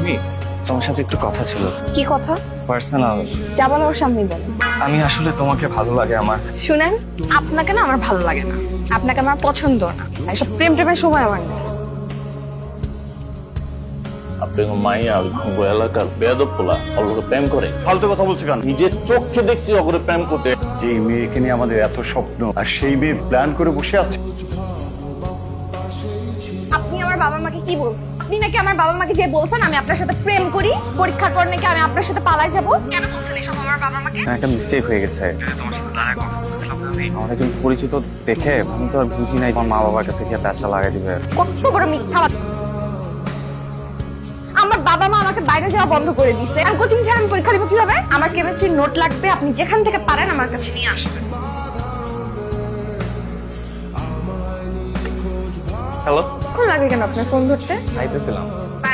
তুমি তোমার সাথে একটু কথা ছিল, কি কথা? পার্সোনাল। যা বলো ওর সামনেই বলো। আমি আসলে তোমাকে ভালো লাগে আমার। শুনেন, আপনাকে না আমার ভালো লাগে না, আপনাকে আমার পছন্দ না। এসব প্রেম টেমের সময় আমার নেই। আপনি মাইয়া এলাকার বেয়াদব পোলা ওর লোকে প্রেম করে ফালতু কথা বলছে কেন? নিজের চোখে দেখছি ওকে প্রেম করতে। যে মেয়েকে নিয়ে আমাদের এত স্বপ্ন, আর সেই মেয়ে প্ল্যান করে বসে আছে। আপনি আমার বাবা মাকে কি বলছেন? আপনি নাকি আমার বাবা মাকে যে বলছেন আমি আপনার সাথে প্রেম করি, পরীক্ষার পর নাকি আমি আপনার সাথে পালাই যাব। কেন বলছেন এসব আমার বাবা মাকে? একটা মিস্টেক হয়ে গেছে। তোমার সাথে দাঁড়ায় কথা বলছিলাম আমি, আমার একজন পরিচিত দেখে আমি তো আর বুঝি নাই আমার মা বাবার কাছে গিয়ে প্যাচটা লাগাই দিবে। কত বড় মিথ্যা। আমার বাবা মা আমাকে বাইরে যাওয়া বন্ধ করে দিয়েছে। আমি কোচিং ছাড়া আমি পরীক্ষা দিব কিভাবে? আমার কেমিস্ট্রির নোট লাগবে, আপনি যেখান থেকে পারেন আমার কাছে নিয়ে আসবেন। হ্যালো, কখন লাগবে কেন আপনার ফোন ধরতে? খাইতেছিলাম।